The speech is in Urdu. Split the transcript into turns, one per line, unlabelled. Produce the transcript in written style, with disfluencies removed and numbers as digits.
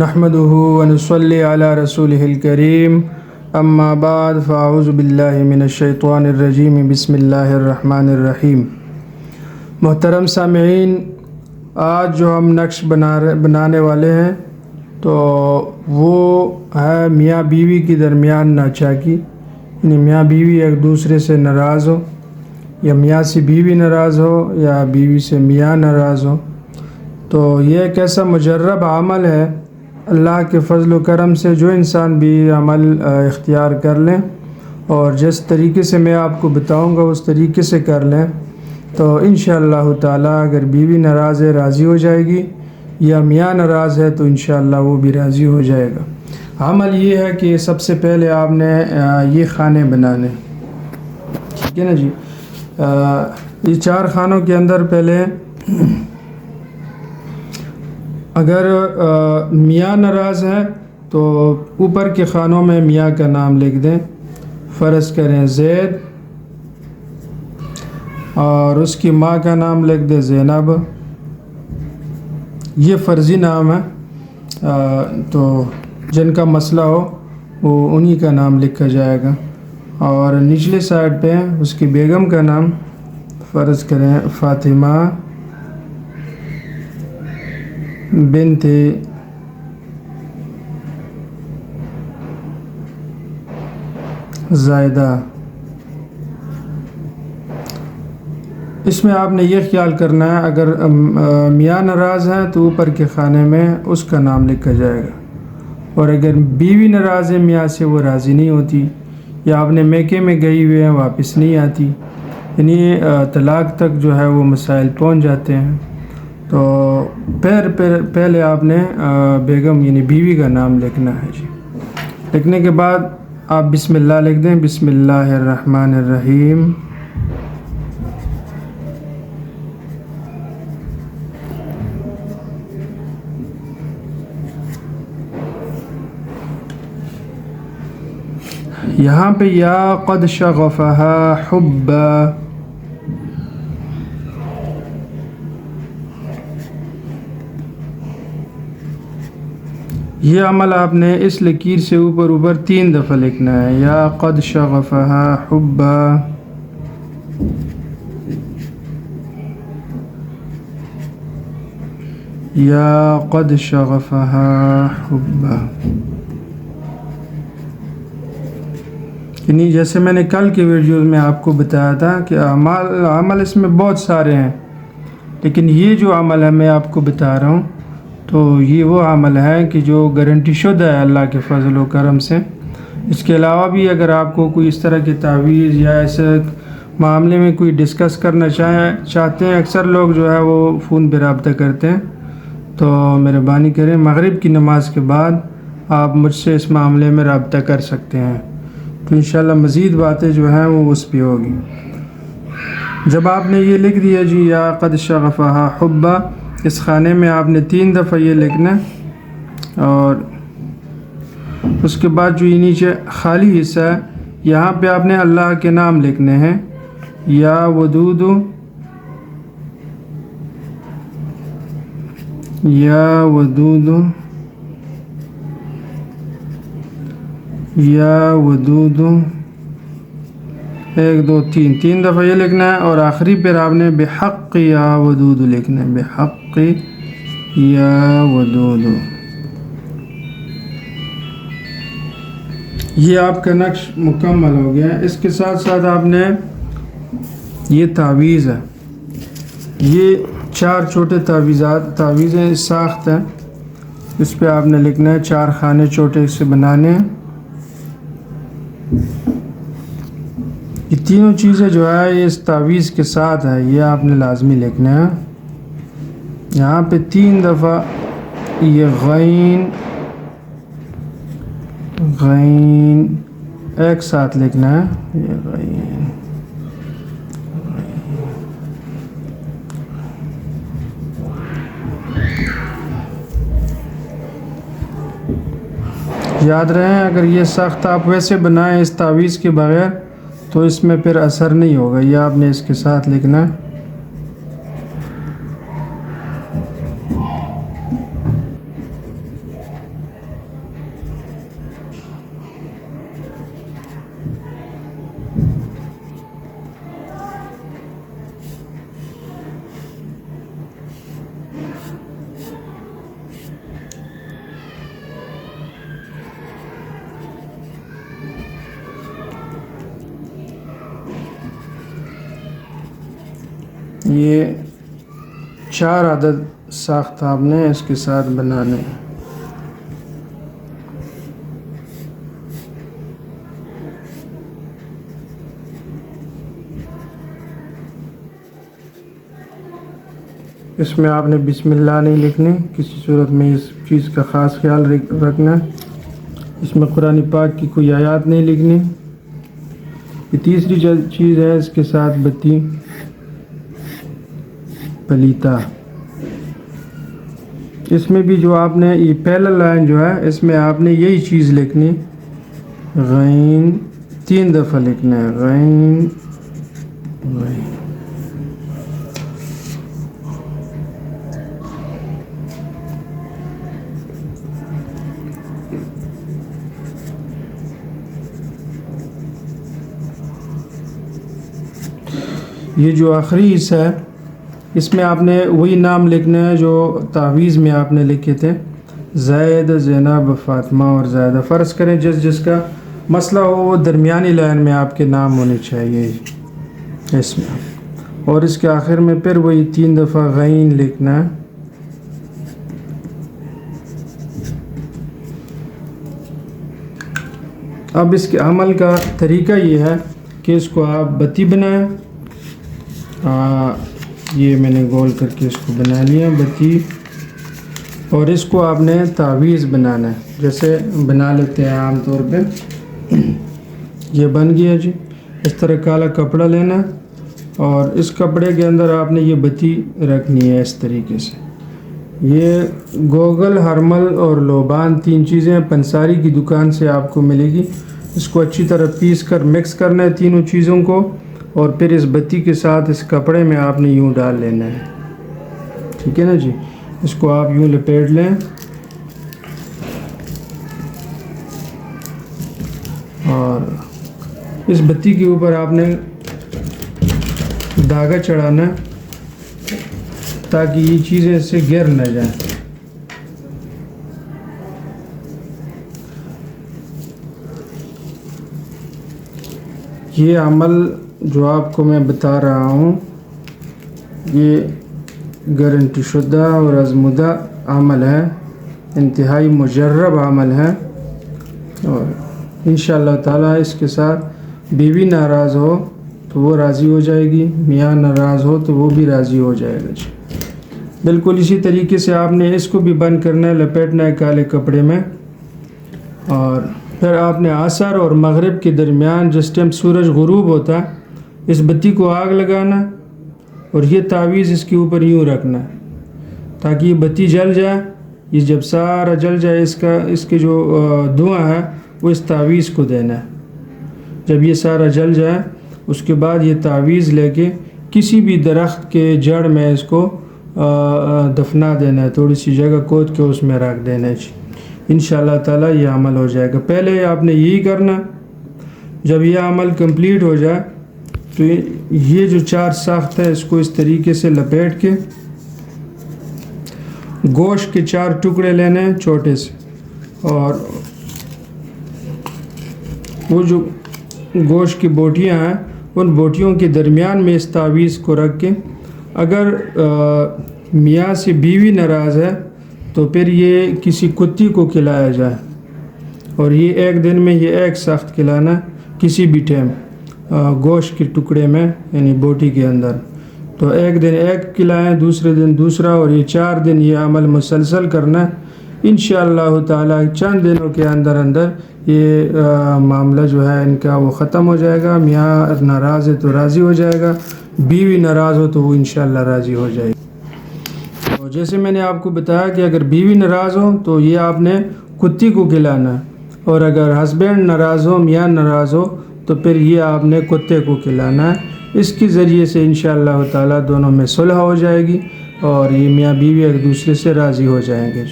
نحمده ونصلي على رسوله الكريم اما بعد فاعوذ باللہ من الشیطان الرجیم بسم اللہ الرحمن الرحیم۔ محترم سامعین، آج جو ہم نقش بنانے والے ہیں تو وہ ہے میاں بیوی کے درمیان ناچاکی، یعنی میاں بیوی ایک دوسرے سے ناراض ہو، یا میاں سے بیوی ناراض ہو، یا بیوی سے میاں ناراض ہو۔ تو یہ ایک ایسا مجرب عمل ہے، اللہ کے فضل و کرم سے جو انسان بھی عمل اختیار کر لیں اور جس طریقے سے میں آپ کو بتاؤں گا اس طریقے سے کر لیں تو انشاءاللہ تعالیٰ اگر بیوی ناراض ہے راضی ہو جائے گی، یا میاں ناراض ہے تو انشاءاللہ وہ بھی راضی ہو جائے گا۔ عمل یہ ہے کہ سب سے پہلے آپ نے یہ خانے بنانے، ٹھیک ہے نا جی۔ یہ 4 خانوں کے اندر پہلے اگر میاں ناراض ہے تو اوپر کے خانوں میں میاں کا نام لکھ دیں، فرض کریں زید، اور اس کی ماں کا نام لکھ دیں زینب۔ یہ فرضی نام ہے، تو جن کا مسئلہ ہو وہ انہی کا نام لکھا جائے گا۔ اور نچلے سائڈ پہ اس کی بیگم کا نام فرض کریں فاطمہ بنت زائدہ۔ اس میں آپ نے یہ خیال کرنا ہے اگر میاں ناراض ہے تو اوپر کے خانے میں اس کا نام لکھا جائے گا، اور اگر بیوی ناراض ہے میاں سے، وہ راضی نہیں ہوتی، یا آپ نے میکے میں گئی ہوئے ہیں واپس نہیں آتی، یعنی طلاق تک جو ہے وہ مسائل پہنچ جاتے ہیں، تو پہلے آپ نے بیگم یعنی بیوی کا نام لکھنا ہے جی۔ لکھنے کے بعد آپ بسم اللہ لکھ دیں، بسم اللہ الرحمن الرحیم۔ یہاں پہ یا قد شغفها حبا، یہ عمل آپ نے اس لکیر سے اوپر 3 دفعہ لکھنا ہے، یا قد شغفها حبا، یا قد شغفها حبا۔ یعنی جیسے میں نے کل کی ویڈیوز میں آپ کو بتایا تھا کہ عمل اس میں بہت سارے ہیں، لیکن یہ جو عمل ہے میں آپ کو بتا رہا ہوں تو یہ وہ عمل ہے کہ جو گارنٹی شدہ ہے اللہ کے فضل و کرم سے۔ اس کے علاوہ بھی اگر آپ کو کوئی اس طرح کی تعویذ یا ایسے معاملے میں کوئی ڈسکس کرنا چاہتے ہیں، اکثر لوگ جو ہے وہ فون پہ رابطہ کرتے ہیں، تو مہربانی کریں مغرب کی نماز کے بعد آپ مجھ سے اس معاملے میں رابطہ کر سکتے ہیں، تو انشاءاللہ مزید باتیں جو ہیں وہ اس پہ ہوگی۔ جب آپ نے یہ لکھ دیا جی یا قد شغفها حبا، اس خانے میں آپ نے 3 دفعہ یہ لکھنا، اور اس کے بعد جو یہ نیچے خالی حصہ ہے یہاں پہ آپ نے اللہ کے نام لکھنے ہیں، یا ودود، یا ودود، یا ودود، 1 2 3 دفعہ یہ لکھنا ہے، اور آخری پہ آپ نے بحق یا ودود لکھنا ہے، بحق یا ودود۔ یہ آپ کا نقش مکمل ہو گیا ہے۔ اس کے ساتھ ساتھ آپ نے یہ تعویذ ہے، یہ 4 چھوٹے تعویذیں ساخت ہیں، اس پہ آپ نے لکھنا ہے، 4 خانے چھوٹے سے بنانے ہیں۔ یہ تینوں چیزیں جو ہے یہ اس تعویذ کے ساتھ ہے، یہ آپ نے لازمی لکھنا ہے۔ یہاں پہ 3 دفعہ یہ غین ایک ساتھ لکھنا ہے، یہ غین۔ یاد رہیں اگر یہ سخت آپ ویسے بنائیں اس تعویذ کے بغیر تو اس میں پھر اثر نہیں ہوگا، یہ آپ نے اس کے ساتھ لکھنا ہے۔ یہ 4 عدد ساخت آپ نے اس کے ساتھ بنانے ہیں۔ اس میں آپ نے بسم اللہ نہیں لکھنی، کسی صورت میں اس چیز کا خاص خیال رکھنا ہے۔ اس میں قرآن پاک کی کوئی آیات نہیں لکھنی۔ یہ تیسری چیز ہے، اس کے ساتھ بتی پلیتا۔ اس میں بھی جو آپ نے یہ پہلا لائن جو ہے اس میں آپ نے یہی چیز لکھنی، غین 3 دفعہ لکھنا ہے، غین غین۔ یہ جو آخری حصہ ہے اس میں آپ نے وہی نام لکھنا ہے جو تعویذ میں آپ نے لکھے تھے، زید، زینب، فاطمہ اور زیدہ۔ فرض کریں جس کا مسئلہ ہو وہ درمیانی لائن میں آپ کے نام ہونے چاہیے اس میں، اور اس کے آخر میں پھر وہی 3 دفعہ غین لکھنا ہے۔ اب اس کے عمل کا طریقہ یہ ہے کہ اس کو آپ بتی بنائیں۔ یہ میں نے گول کر کے اس کو بنا لیا بتی، اور اس کو آپ نے تعویذ بنانا ہے جیسے بنا لیتے ہیں عام طور پہ۔ یہ بن گیا جی۔ اس طرح کالا کپڑا لینا اور اس کپڑے کے اندر آپ نے یہ بتی رکھنی ہے اس طریقے سے۔ یہ گوگل، ہرمل اور لوبان 3 چیزیں پنساری کی دکان سے آپ کو ملے گی۔ اس کو اچھی طرح پیس کر مکس کرنا ہے تینوں چیزوں کو، اور پھر اس بتی کے ساتھ اس کپڑے میں آپ نے یوں ڈال لینا ہے، ٹھیک ہے نا جی۔ اس کو آپ یوں لپیٹ لیں اور اس بتی کے اوپر آپ نے دھاگا چڑھانا ہے تاکہ یہ چیزیں اس سے گر نہ جائیں۔ یہ عمل جو آپ کو میں بتا رہا ہوں یہ گارنٹی شدہ اور آزمودہ عمل ہے، انتہائی مجرب عمل ہے، اور انشاءاللہ تعالیٰ اس کے ساتھ بیوی ناراض ہو تو وہ راضی ہو جائے گی، میاں ناراض ہو تو وہ بھی راضی ہو جائے گا جی۔ بالکل اسی طریقے سے آپ نے اس کو بھی بند کرنا ہے، لپیٹنا ہے کالے کپڑے میں، اور پھر آپ نے عصر اور مغرب کے درمیان جس ٹائم سورج غروب ہوتا ہے اس بتی کو آگ لگانا اور یہ تعویذ اس کے اوپر یوں رکھنا تاکہ یہ بتی جل جائے۔ یہ جب سارا جل جائے اس کے جو دھواں ہے وہ اس تعویذ کو دینا ہے۔ جب یہ سارا جل جائے اس کے بعد یہ تعویذ لے کے کسی بھی درخت کے جڑ میں اس کو دفنا دینا ہے، تھوڑی سی جگہ کھود کے اس میں رکھ دینا ہے جی۔ انشاءاللہ تعالیٰ یہ عمل ہو جائے گا۔ پہلے آپ نے یہی کرنا، جب یہ عمل کمپلیٹ ہو جائے تو یہ جو 4 ساخت ہے اس کو اس طریقے سے لپیٹ کے گوشت کے 4 ٹکڑے لینے ہیں چھوٹے سے، اور وہ جو گوشت کی بوٹیاں ہیں ان بوٹیوں کے درمیان میں اس تعویذ کو رکھ کے، اگر میاں سے بیوی ناراض ہے تو پھر یہ کسی کتی کو کھلایا جائے، اور یہ 1 دن میں یہ 1 ساخت کھلانا کسی بھی ٹائم گوشت کے ٹکڑے میں یعنی بوٹی کے اندر، تو 1 دن 1 کھلائیں، دوسرے دن دوسرا، اور یہ 4 دن یہ عمل مسلسل کرنا ہے۔ انشاءاللہ تعالیٰ چند دنوں کے اندر یہ معاملہ جو ہے ان کا وہ ختم ہو جائے گا۔ میاں ناراض ہے تو راضی ہو جائے گا، بیوی ناراض ہو تو وہ انشاءاللہ راضی ہو جائے گی۔ اور جیسے میں نے آپ کو بتایا کہ اگر بیوی ناراض ہو تو یہ آپ نے کتی کو کھلانا، اور اگر ہسبینڈ ناراض ہو، میاں ناراض ہو تو پھر یہ آپ نے کتے کو کھلانا ہے۔ اس کے ذریعے سے انشاءاللہ تعالیٰ دونوں میں صلح ہو جائے گی اور یہ میاں بیوی ایک دوسرے سے راضی ہو جائیں گے۔